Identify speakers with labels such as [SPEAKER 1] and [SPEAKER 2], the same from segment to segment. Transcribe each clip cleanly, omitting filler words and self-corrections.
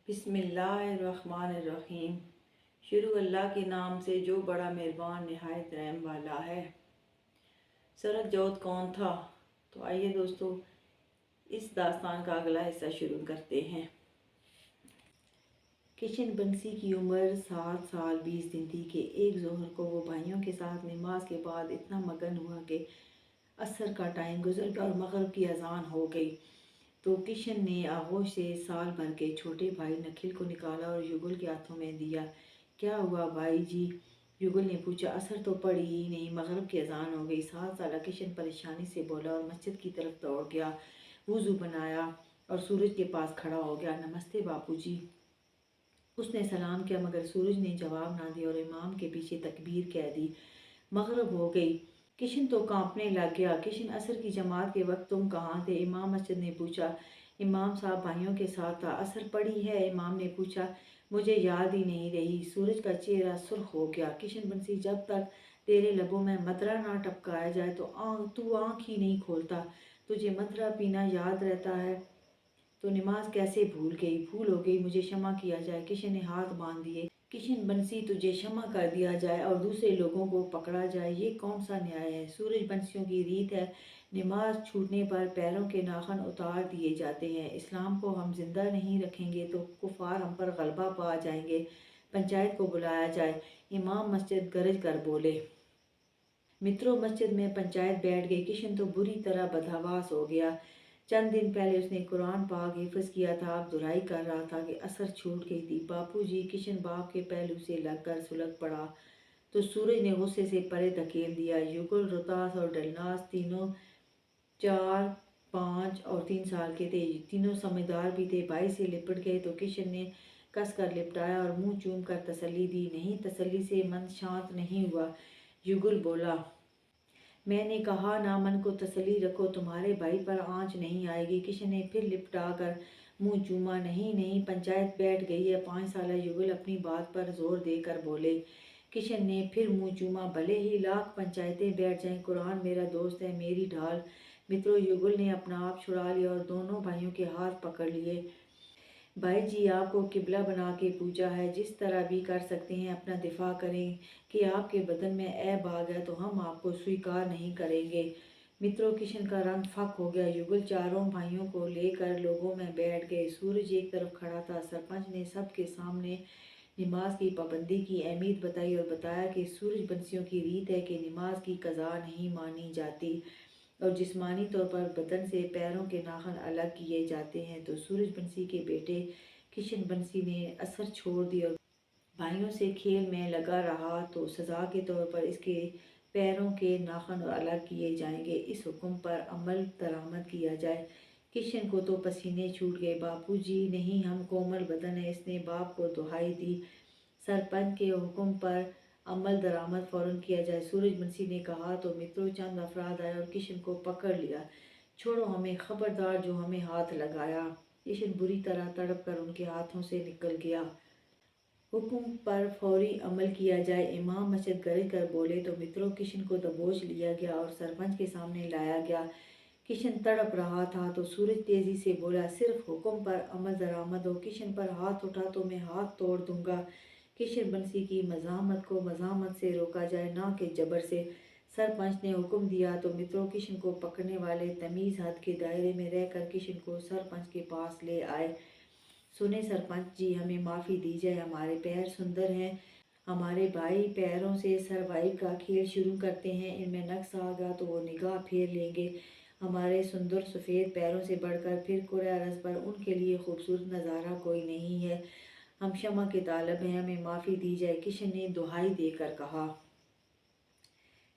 [SPEAKER 1] بسم اللہ الرحمن الرحیم۔ شروع اللہ کے نام سے جو بڑا مہربان نہایت رحم والا ہے۔ سرد جوت کون تھا؟ تو آئیے دوستو اس داستان کا اگلا حصہ شروع کرتے ہیں۔ کشن بنسی کی عمر 7 سال 20 دن تھی کہ ایک ظہر کو وہ بھائیوں کے ساتھ نماز کے بعد اتنا مگن ہوا کہ عصر کا ٹائم گزر گیا اور مغرب کی اذان ہو گئی۔ تو کشن نے آغوش سے سال بھر کے چھوٹے بھائی نکھل کو نکالا اور یگل کے ہاتھوں میں دیا۔ کیا ہوا بھائی جی؟ یگل نے پوچھا۔ عصر تو پڑی ہی نہیں، مغرب کی اذان ہو گئی۔ 7 سالہ کشن پریشانی سے بولا اور مسجد کی طرف دوڑ گیا، وضو بنایا اور سورج کے پاس کھڑا ہو گیا۔ نمستے باپو جی، اس نے سلام کیا، مگر سورج نے جواب نہ دیا اور امام کے پیچھے تکبیر کہہ دی۔ مغرب ہو گئی۔ کشن تو کانپنے لگ گیا۔ کشن، عصر کی جماعت کے وقت تم کہاں تھے؟ امام مسجد نے پوچھا۔ امام صاحب بھائیوں کے ساتھ تھا۔ عصر پڑھی ہے؟ امام نے پوچھا۔ مجھے یاد ہی نہیں رہی۔ سورج کا چہرہ سرخ ہو گیا۔ کشن بنسی، جب تک تیرے لبوں میں مدرا نہ ٹپکایا جائے تو آنکھ ہی نہیں کھولتا۔ تجھے مدرا پینا یاد رہتا ہے تو نماز کیسے بھول گئی؟ بھول ہو گئی، مجھے شمع کیا جائے۔ کشن نے ہاتھ باندھ دیے۔ کشن بنسی، تجھے شمع کر دیا جائے اور دوسرے لوگوں کو پکڑا جائے، یہ کون سا نیائے ہے؟ سورج بنسیوں کی ریت ہے، نماز چھوٹنے پر پیروں کے ناخن اتار دیے جاتے ہیں۔ اسلام کو ہم زندہ نہیں رکھیں گے تو کفار ہم پر غلبہ پا جائیں گے۔ پنچایت کو بلایا جائے۔ امام مسجد گرج کر بولے۔ متروں، مسجد میں پنچایت بیٹھ گئی۔ کشن تو بری طرح بدحواس ہو گیا۔ چند دن پہلے اس نے قرآن پاک حفظ کیا تھا، اب دہرائی کر رہا تھا کہ عصر چھوٹ گئی تھی۔ باپو جی، کشن باپ کے پہلو سے لگ کر سلگ پڑا تو سورج نے غصے سے پرے دھکیل دیا۔ یگل، روتاس اور ڈلناس تینوں 4، 5 اور 3 سال کے تھے۔ تینوں سمجھدار بھی تھے۔ بھائی سے لپٹ گئے تو کشن نے کس کر لپٹایا اور منہ چوم کر تسلی دی۔ نہیں، تسلی سے من شانت نہیں ہوا۔ یگل بولا، میں نے کہا نا، من کو تسلی رکھو، تمہارے بھائی پر آنچ نہیں آئے گی۔ کشن نے پھر لپٹا کر منہ چوما۔ نہیں نہیں، پنچایت بیٹھ گئی ہے۔ 5 سالہ یگل اپنی بات پر زور دے کر بولے۔ کشن نے پھر منہ چوما۔ بھلے ہی لاکھ پنچایتیں بیٹھ جائیں، قرآن میرا دوست ہے، میری ڈھال۔ متروں، یگل نے اپنا آپ چھڑا لیا اور دونوں بھائیوں کے ہاتھ پکڑ لیے۔ بھائی جی، آپ کو قبلہ بنا کے پوجا ہے، جس طرح بھی کر سکتے ہیں اپنا دفاع کریں کہ آپ کے بدن میں عیب آ گیا تو ہم آپ کو سویکار نہیں کریں گے۔ متروں، کشن کا رنگ پھک ہو گیا۔ یگل چاروں بھائیوں کو لے کر لوگوں میں بیٹھ گئے۔ سورج ایک طرف کھڑا تھا۔ سرپنچ نے سب کے سامنے نماز کی پابندی کی اہمیت بتائی اور بتایا کہ سورج بنسیوں کی ریت ہے کہ نماز کی قضا نہیں مانی جاتی اور جسمانی طور پر بدن سے پیروں کے ناخن الگ کیے جاتے ہیں۔ تو سورج بنسی کے بیٹے کشن بنسی نے عصر چھوڑ دی اور بھائیوں سے کھیل میں لگا رہا تو سزا کے طور پر اس کے پیروں کے ناخن الگ کیے جائیں گے۔ اس حکم پر عمل درآمد کیا جائے۔ کشن کو تو پسینے چھوٹ گئے۔ باپو جی، نہیں، ہم کومل بدن ہیں۔ اس نے باپ کو دہائی دی۔ سرپنچ کے حکم پر عمل درآمد فوراً کیا جائے، سورج بنسی نے کہا۔ تو متروں، چند افراد آئے اور کشن کو پکڑ لیا۔ چھوڑو ہمیں، خبردار جو ہمیں ہاتھ لگایا۔ کشن بری طرح تڑپ کر ان کے ہاتھوں سے نکل گیا۔ حکم پر فوری عمل کیا جائے، امام مسجد گرج کر بولے۔ تو متروں، کشن کو دبوچ لیا گیا اور سرپنچ کے سامنے لایا گیا۔ کشن تڑپ رہا تھا تو سورج تیزی سے بولا، صرف حکم پر عمل درآمد ہو، کشن پر ہاتھ اٹھا تو میں ہاتھ توڑ دوں گا۔ کشن بنسی کی مزاحمت کو مزاحمت سے روکا جائے، نہ کہ جبر سے۔ سرپنچ نے حکم دیا تو متروں، کشن کو پکڑنے والے تمیز حد کے دائرے میں رہ کر کشن کو سرپنچ کے پاس لے آئے۔ سنیں سرپنچ جی، ہمیں معافی دی جائے، ہمارے پیر سندر ہیں، ہمارے بھائی پیروں سے سروائیو کا کھیل شروع کرتے ہیں، ان میں نقص آ گیا تو وہ نگاہ پھیر لیں گے۔ ہمارے سندر سفید پیروں سے بڑھ کر پھر کرۂ ارض پر ان کے لیے خوبصورت نظارہ کوئی نہیں ہے۔ ہم شمع کے طالب ہیں، ہمیں معافی دی جائے، کشن نے دہائی دے کر کہا۔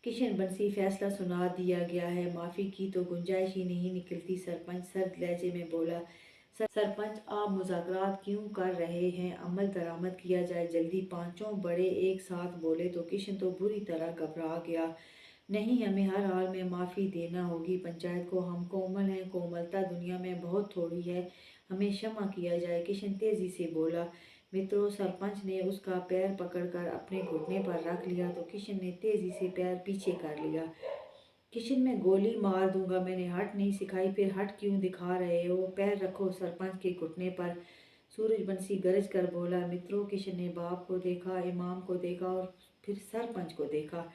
[SPEAKER 1] کشن بنسی، فیصلہ سنا دیا گیا ہے، معافی کی تو گنجائش ہی نہیں نکلتی۔ سرپنچ سرد لہجے میں بولا۔ سرپنچ، آپ مذاکرات کیوں کر رہے ہیں؟ عمل درآمد کیا جائے جلدی، پانچوں بڑے ایک ساتھ بولے۔ تو کشن تو بری طرح گھبرا گیا۔ نہیں، ہمیں ہر حال میں معافی دینا ہوگی پنچایت کو، ہم کومل ہیں، کوملتا دنیا میں بہت تھوڑی ہے، ہمیں شمع کیا جائے، کشن تیزی سے بولا۔ متروں، سرپنچ نے اس کا پیر پکڑ کر اپنے گھٹنے پر رکھ لیا تو کشن نے تیزی سے پیر پیچھے کر لیا۔ کشن، میں گولی مار دوں گا، میں نے ہٹ نہیں سکھائی، پھر ہٹ کیوں دکھا رہے ہو؟ پیر رکھو سرپنچ کے گھٹنے پر۔ सूरज बंसी गरज कर बोला। मित्रों, किशन ने बाप को देखा, इमाम को देखा और फिर सरपंच को देखा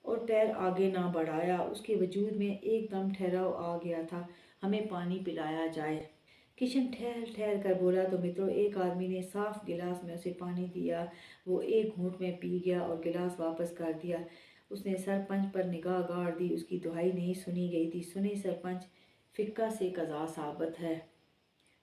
[SPEAKER 1] और पैर आगे ना बढ़ाया। उसके वजूद में एकदम ठहराव आ गया था। हमें पानी पिलाया जाए। किशन ठहर ठहर कर बोला तो मित्रों, एक आदमी ने साफ गिलास में उसे पानी दिया। वो एक घूंट में पी गया और गिलास वापस कर दिया। उसने सरपंच पर निगाह गाड़ दी। उसकी दुहाई नहीं सुनी गई थी। सुने सरपंच, फिक्का से कज़ा साबित है।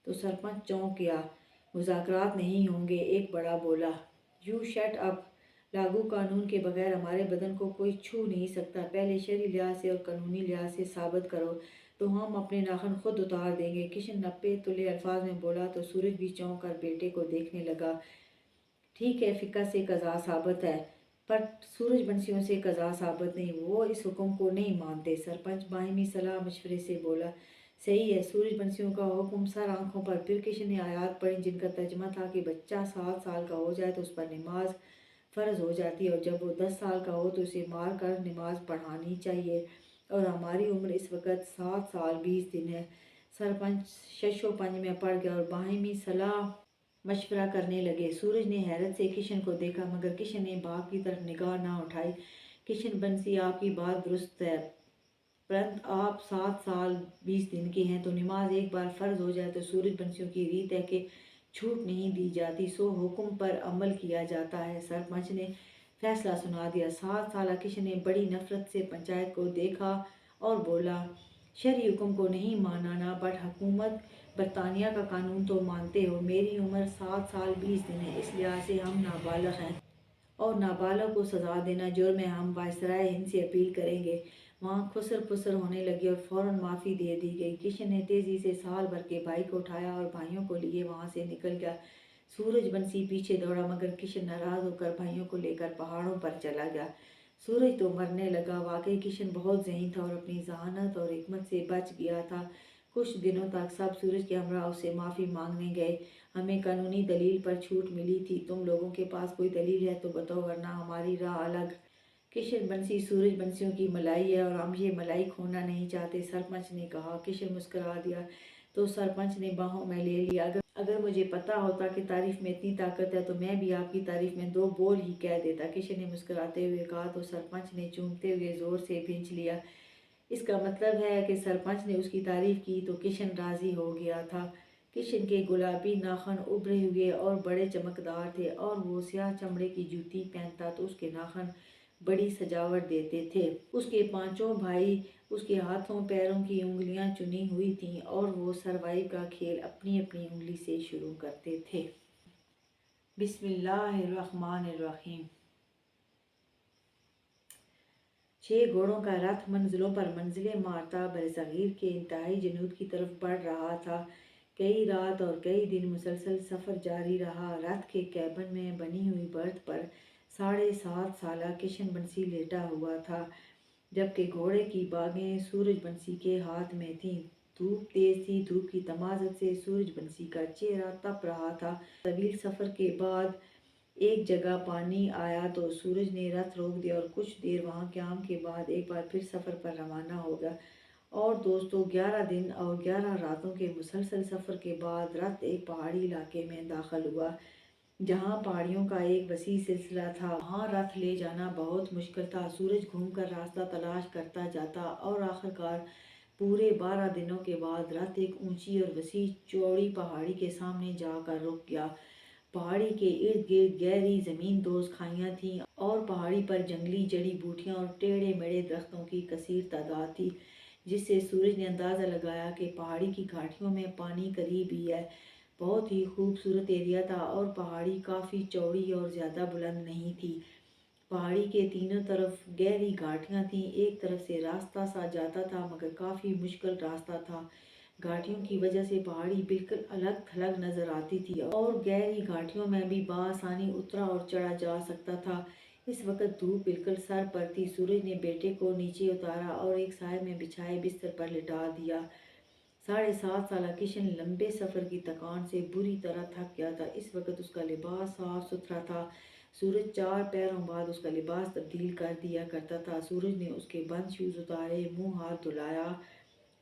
[SPEAKER 1] तो सरपंच चौंक गया। मुज़ाकरात नहीं होंगे, एक बड़ा बोला। You shut up. लागू कानून के बगैर हमारे बदन को कोई छू नहीं सकता। पहले शरई लिहाज से और कानूनी लिहाज से साबित करो तो हम अपने नाखून खुद उतार देंगे। किशन नब्बे तुले अल्फाज में बोला तो सूरज भी चौंक कर बेटे को देखने लगा। ठीक है, फिक्का से कज़ा साबित है, पर सूरज बंसियों से कज़ा साबित नहीं। वो इस हुक्म को नहीं मानते। सरपंच बाहिमी सलाह मशवरे से बोला। सही है, सूरज बंसियों का हुक्म सर आंखों पर। फिर किशन ने आयात पढ़ी जिनका तर्जमा था कि बच्चा 7 साल का हो जाए तो उस पर नमाज फ़र्ज हो जाती है और जब वो 10 साल का हो तो उसे मार कर नमाज पढ़ानी चाहिए। और हमारी उम्र इस वक्त 7 साल 20 दिन है। सरपंच शशो पंज में पड़ गया और बाहिमी सलाह मशवरा करने लगे। सूरज ने हैरत से किशन को देखा, मगर किशन ने बाप की तरफ निगाह ना उठाई। किशन बंसी, आपकी बात दुरुस्त है, परंतु आप 7 साल 20 दिन के हैं, तो नमाज एक बार फ़र्ज हो जाए तो सूरज बंसियों की रीत है कि छूट नहीं दी जाती, सो हुक्म पर अमल किया जाता है। सरपंच ने फैसला सुना दिया। 7 साल किशन ने बड़ी नफरत से पंचायत को देखा और बोला, शरई हुक्म को नहीं मानाना, बट हुकूमत बरतानिया का कानून तो मानते हो। मेरी उम्र 7 साल 20 दिन है, इस लिहाज से हम नाबालग हैं और नाबालग को सज़ा देना जुर्म है। हम वायसराय हिंद से अपील करेंगे। वहाँ खुसर फुसर होने लगी और फौरन माफ़ी दे दी गई। किशन ने तेज़ी से साल भर के भाई को उठाया और भाइयों को लिए वहाँ से निकल गया। सूरज बंसी पीछे दौड़ा, मगर किशन नाराज़ होकर भाइयों को लेकर पहाड़ों पर चला गया। सूरज तो मरने लगा। वाकई किशन बहुत ज़हीन था और अपनी जहानत और हिकमत से बच गया था। कुछ दिनों तक सब सूरज के हमरा उससे माफ़ी मांगने गए। हमें कानूनी दलील पर छूट मिली थी। तुम लोगों के पास कोई दलील है तो बताओ, वरना हमारी राह अलग। किशन बंसी, सूरज बंसियों की मलाई है और हम ये मलाई खोना नहीं चाहते, सरपंच ने कहा। किशन मुस्कुरा दिया तो सरपंच ने बाहों में ले लिया। अगर मुझे पता होता कि तारीफ में इतनी ताकत है तो मैं भी आपकी तारीफ में 2 बोल ही कह देता, किशन ने मुस्कुराते हुए कहा। तो सरपंच ने चूमते हुए ज़ोर से भींच लिया। इसका मतलब है कि सरपंच ने उसकी तारीफ की तो किशन राज़ी हो गया था। किशन के गुलाबी नाखून उभरे हुए और बड़े चमकदार थे और वो स्याह चमड़े की जूती पहनता तो उसके नाखून बड़ी सजावट देते थे। उसके पांचों भाई उसके हाथों पैरों की उंगलियां चुनी हुई थीं और वो सरवाइव का खेल अपनी अपनी उंगली से शुरू करते थे। बिस्मिल्लाहिर्रहमानिर्रहीम। 6 घोड़ों का रथ मंजिलों पर मंजिलें मारता बरसगीर के इंतहाई जनूब की तरफ बढ़ रहा था। कई रात और कई दिन मुसलसल सफ़र जारी रहा। रथ के कैबिन में बनी हुई बर्थ पर 7.5 साला किशन बंसी लेटा हुआ था, जबकि घोड़े की बागें सूरज बंसी के हाथ में थीं। धूप तेज थी। धूप की तमाज़त से सूरज बंसी का चेहरा तप रहा था। तवील सफ़र के बाद एक जगह पानी आया तो सूरज ने रथ रोक दिया और कुछ देर वहाँ क़याम के बाद एक बार फिर सफ़र पर रवाना हो गया। और दोस्तों, 11 दिन और 11 रातों के मुसलसल सफ़र के बाद रथ एक पहाड़ी इलाके में दाखिल हुआ, जहाँ पहाड़ियों का एक वसी सिलसिला था। वहाँ रथ ले जाना बहुत मुश्किल था। सूरज घूमकर रास्ता तलाश करता जाता और आखिरकार पूरे 12 दिनों के बाद रथ एक ऊंची और वसी चौड़ी पहाड़ी के सामने जाकर रुक गया। पहाड़ी के इर्द गिर्द गहरी ज़मीन दोज़ खाइयाँ थीं और पहाड़ी पर जंगली जड़ी बूटियाँ और टेढ़े मेढ़े दरख्तों की कसीर तादाद थी, जिससे सूरज ने अंदाज़ा लगाया कि पहाड़ी की घाटियों में पानी करीब ही है। बहुत ही खूबसूरत एरिया था और पहाड़ी काफ़ी चौड़ी और ज़्यादा बुलंद नहीं थी। पहाड़ी के तीनों तरफ गहरी घाटियाँ थीं। एक तरफ से रास्ता सा जाता था, मगर काफ़ी मुश्किल रास्ता था। घाटियों की वजह से पहाड़ी बिल्कुल अलग थलग नजर आती थी और गहरी घाटियों में भी बआसानी उतरा और चढ़ा जा सकता था। इस वक्त धूप बिल्कुल सर पर थी। सूरज ने बेटे को नीचे उतारा और एक साए में बिछाए बिस्तर पर लिटा दिया। 7.5 साल किशन लंबे सफ़र की थकान से बुरी तरह थक गया था। इस वक्त उसका लिबास साफ सुथरा था। सूरज 4 पैरों बाद उसका लिबास तब्दील कर दिया करता था। सूरज ने उसके बंद शूज़ उतारे, मुंह हाथ धुलाया।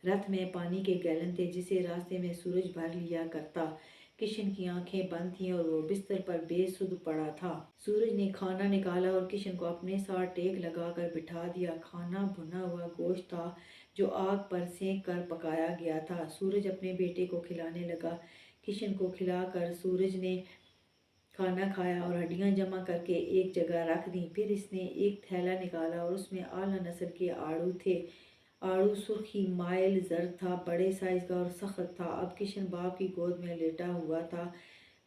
[SPEAKER 1] रथ में पानी के गैलन थे जिसे रास्ते में सूरज भर लिया करता। किशन की आंखें बंद थीं और वो बिस्तर पर बेसुध पड़ा था। सूरज ने खाना निकाला और किशन को अपने साथ टेक लगाकर बिठा दिया। खाना भुना हुआ गोश्त था जो आग पर सेंक कर पकाया गया था। सूरज अपने बेटे को खिलाने लगा। किशन को खिलाकर सूरज ने खाना खाया और हड्डियां जमा करके एक जगह रख दी। फिर इसने एक थैला निकाला और उसमें आला नस्ल के आड़ू थे। आड़ू सुर्खी माइल जर्द था, बड़े साइज का और सख्त था। अब किशन बाप की गोद में लेटा हुआ था।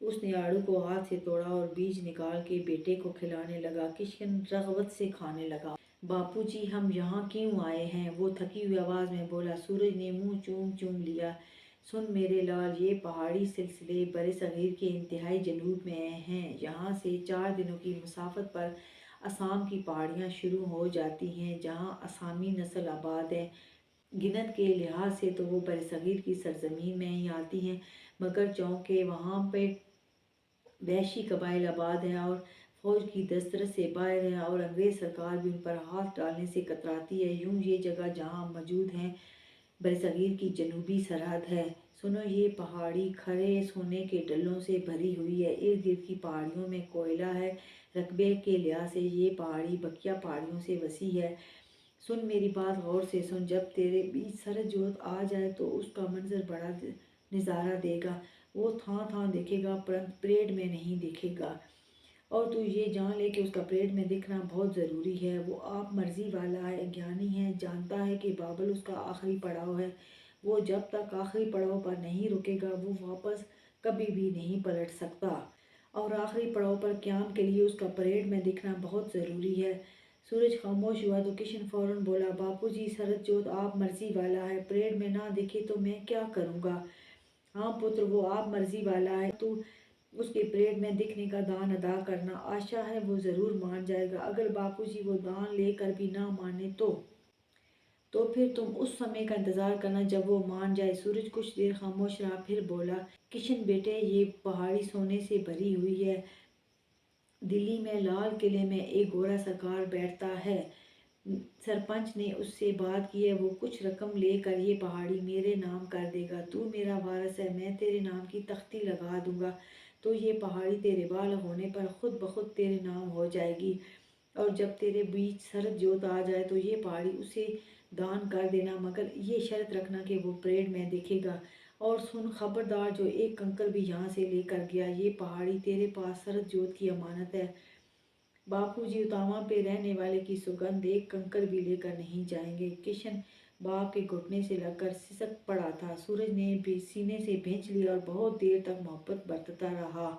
[SPEAKER 1] उसने आड़ू को हाथ से तोड़ा और बीज निकाल के बेटे को खिलाने लगा। किशन रग़बत से खाने लगा। बापूजी, हम यहाँ क्यों आए हैं? वो थकी हुई आवाज़ में बोला। सूरज ने मुंह चूम चूम लिया। सुन मेरे लाल, ये पहाड़ी सिलसिले बरसगीर के इंतहाई जनूब में हैं। यहाँ से 4 दिनों की मुसाफत पर असम की पहाड़ियाँ शुरू हो जाती हैं जहाँ असामी नस्ल आबाद है। गिनत के लिहाज से तो वो बरसगीर की सरजमीन में ही आती हैं, मगर चौंके वहाँ पे वहशी कबाइल आबाद हैं और फौज की दस्तरस से बाहर हैं और अंग्रेज़ सरकार भी उन पर हाथ डालने से कतराती है। यूं ये जगह जहाँ मौजूद हैं बरसगीर की जनूबी सरहद है। सुनो, ये पहाड़ी खरे सोने के डलों से भरी हुई है। इर्द गिर्द की पहाड़ियों में कोयला है। रकबे के लिहाज से ये पहाड़ी बकिया पहाड़ियों से वसी है। सुन मेरी बात गौर से सुन। जब तेरे बीच सरद जोत आ जाए तो उसका मंजर बड़ा नज़ारा देगा। वो थां थां देखेगा परंतु परेड में नहीं देखेगा। और तू ये जान ले कि उसका परेड में दिखना बहुत ज़रूरी है। वो आप मर्जी वाला है, ज्ञानी है, जानता है कि बाबल उसका आखिरी पड़ाव है। वो जब तक आखिरी पड़ाव पर नहीं रुकेगा वो वापस कभी भी नहीं पलट सकता। और आखिरी पड़ाव पर क़याम के लिए उसका परेड में दिखना बहुत ज़रूरी है। सूरज खामोश हुआ तो किशन फौरन बोला, बापूजी, सरद जोत आप मर्जी वाला है, परेड में ना दिखे तो मैं क्या करूँगा? हाँ पुत्र, वो आप मर्जी वाला है, तू उसके परेड में दिखने का दान अदा करना। आशा है वो ज़रूर मान जाएगा। अगर बापूजी वो दान लेकर भी ना माने तो फिर तुम उस समय का इंतज़ार करना जब वो मान जाए। सूरज कुछ देर खामोश रहा, फिर बोला, किशन बेटे, ये पहाड़ी सोने से भरी हुई है। दिल्ली में लाल किले में एक गोरा सरकार बैठता है। सरपंच ने उससे बात की है, वो कुछ रकम लेकर ये पहाड़ी मेरे नाम कर देगा। तू मेरा वारिस है, मैं तेरे नाम की तख्ती लगा दूंगा तो ये पहाड़ी तेरे बालग होने पर खुद ब खुद तेरे नाम हो जाएगी। और जब तेरे बीच सरद जोत आ जाए तो ये पहाड़ी उसे दान कर देना, मगर ये शर्त रखना कि वो परेड में देखेगा। और सुन खबरदार, जो एक कंकर भी यहाँ से लेकर गया, ये पहाड़ी तेरे पास सरद जोत की अमानत है। बापूजी उतामा पे रहने वाले की सुगंध एक कंकर भी लेकर नहीं जाएंगे। किशन बाप के घुटने से लगकर सिसक पड़ा था। सूरज ने भी सीने से भींच लिया और बहुत देर तक मोहब्बत बरतता रहा।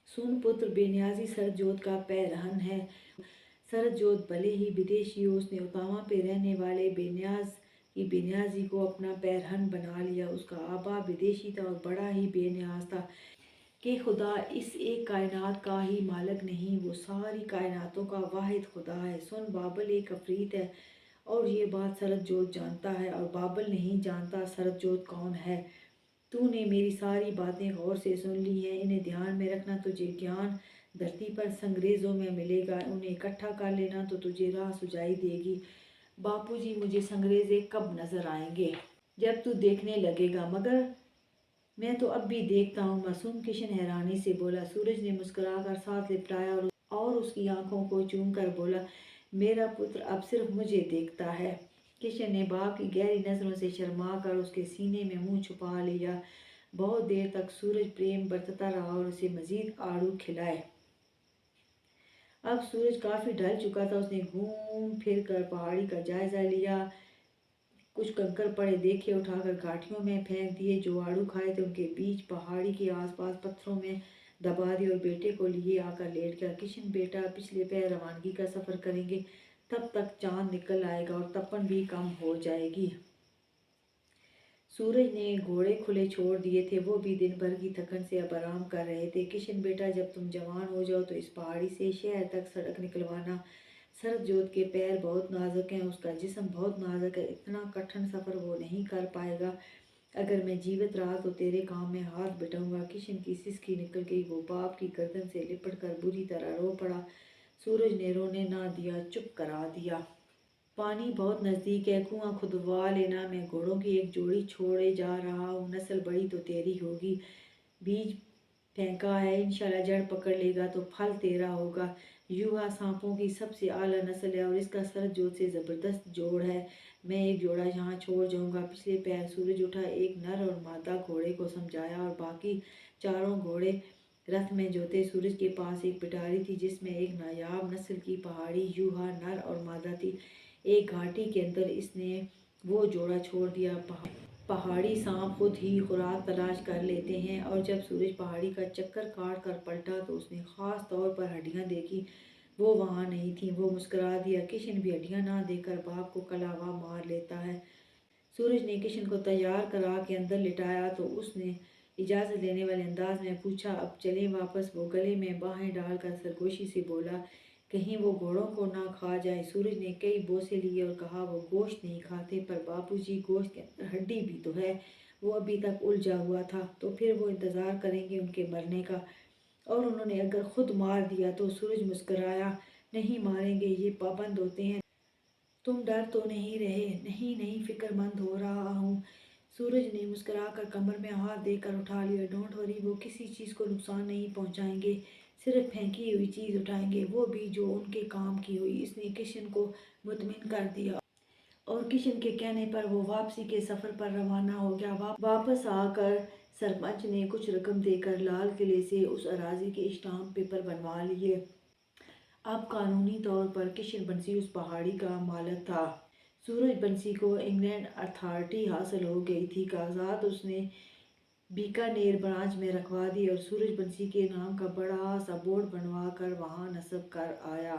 [SPEAKER 1] सुन पुत्र, बेनियाजी सरजोत का पैरहन है। सरजोत भले ही विदेशी हो, उसने उतामा पे रहने वाले बेनियाज की बेनियाजी को अपना पैरहन बना लिया। उसका आबा विदेशी था और बड़ा ही बेनियाज था कि खुदा इस एक कायनात का ही मालिक नहीं, वो सारी कायनातों का वाहिद खुदा है। सुन, बाबल एक अफरीत है और ये बात सरदजोत जानता है और बाबल नहीं जानता सरदजोत कौन है। तूने मेरी सारी बातें गौर से सुन ली हैं, इन्हें ध्यान में रखना। तुझे ज्ञान धरती पर संग्रेज़ों में मिलेगा, उन्हें इकट्ठा कर लेना तो तुझे राह सुझाई देगी। बापूजी, मुझे संग्रेज़े कब नज़र आएंगे? जब तू देखने लगेगा, मगर मैं तो अब भी देखता हूँ। मासूम किशन हैरानी से बोला। सूरज ने मुस्कुराकर साथ लिपटाया और उसकी आंखों को चूम कर बोला, मेरा पुत्र अब सिर्फ मुझे देखता है। किशन ने बाप की गहरी नज़रों से शर्मा कर उसके सीने में मुंह छुपा लिया। बहुत देर तक सूरज प्रेम बरतता रहा और उसे मजीद आड़ू खिलाए। अब सूरज काफ़ी ढल चुका था। उसने घूम फिर कर पहाड़ी का जायज़ा लिया। कुछ कंकर पड़े देखे, उठाकर घाटियों में फेंक दिए। जो आड़ू खाए थे उनके बीच पहाड़ी के आसपास पत्थरों में दबा दिए और बेटे को लिए आकर लेट गया। किशन बेटा, पिछले पैर रवानगी का सफ़र करेंगे, तब तक चांद निकल आएगा और तपन भी कम हो जाएगी। सूरज ने घोड़े खुले छोड़ दिए थे, वो भी दिन भर की थकन से अब आराम कर रहे थे। किशन बेटा, जब तुम जवान हो जाओ तो इस पहाड़ी से शहर तक सड़क निकलवाना। सरदजोत के पैर बहुत नाजुक हैं, उसका जिस्म बहुत नाजुक है, इतना कठिन सफ़र वो नहीं कर पाएगा। अगर मैं जीवित रहा तो तेरे काम में हाथ बटाऊंगा। किशन की सिसकी निकल गई। वो बाप की गर्दन से लिपट कर बुरी तरह रो पड़ा। सूरज ने रोने ना दिया, चुप करा दिया। पानी बहुत नज़दीक है, कुआं खुदवा लेना। मैं घोड़ों की एक जोड़ी छोड़े जा रहा हूँ, नस्ल बड़ी तो तेरी होगी। बीज फेंका है, इंशाल्लाह जड़ पकड़ लेगा तो फल तेरा होगा। यूहा सांपों की सबसे आला नस्ल है और इसका सर जोत से ज़बरदस्त जोड़ है। मैं एक जोड़ा यहाँ छोड़ जाऊँगा। पिछले पैर सूरज उठा, एक नर और मादा घोड़े को समझाया और बाकी चारों घोड़े रथ में जोते। सूरज के पास एक पिटारी थी जिसमें एक नायाब नस्ल की पहाड़ी यूहा नर और मादा थी। एक घाटी के अंदर इसने वो जोड़ा छोड़ दिया। पहाड़ी सांप खुद ही खुराक तलाश कर लेते हैं और जब सूरज पहाड़ी का चक्कर काट कर पलटा तो उसने ख़ास तौर पर हड्डियां देखी। वो वहाँ नहीं थी। वो मुस्कुरा दिया। किशन भी हड्डियां ना देखकर बाप को कलावा मार लेता है। सूरज ने किशन को तैयार करा के अंदर लिटाया तो उसने इजाज़त लेने वाले अंदाज में पूछा, अब चलें वापस। वो गले में बाहें डालकर सरगोशी से बोला, कहीं वो घोड़ों को ना खा जाए। सूरज ने कई बोसे लिए और कहा, वो गोश्त नहीं खाते, पर बापूजी गोश्त के अंदर हड्डी भी तो है। वो अभी तक उलझा हुआ था, तो फिर वो इंतज़ार करेंगे उनके मरने का, और उन्होंने अगर खुद मार दिया तो। सूरज मुस्कराया, नहीं मारेंगे, ये पाबंद होते हैं। तुम डर तो नहीं रहे? नहीं नहीं, फिक्रमंद हो रहा हूँ। सूरज ने मुस्कुराकर कमर में हाथ देकर उठा लिया। डोंट वरी, वो किसी चीज़ को नुकसान नहीं पहुँचाएंगे, सिर्फ फेंकी हुई चीज़ उठाएंगे, वो भी जो उनके काम की हुई। इसने किशन को मुतमिन कर दिया और किशन के कहने पर वो वापसी के सफ़र पर रवाना हो गया। वापस आकर सरपंच ने कुछ रकम देकर लाल किले से उस अराजी के स्टाम्प पेपर बनवा लिए। अब कानूनी तौर पर किशन बंसी उस पहाड़ी का मालिक था। सूरज बंसी को इंग्लैंड अथॉरिटी हासिल हो गई थी। कागजात उसने बीकानेर ब्रांच में रखवा दी और सूरज बंसी के नाम का बड़ा सा बोर्ड बनवा कर वहाँ नस्ब कर आया।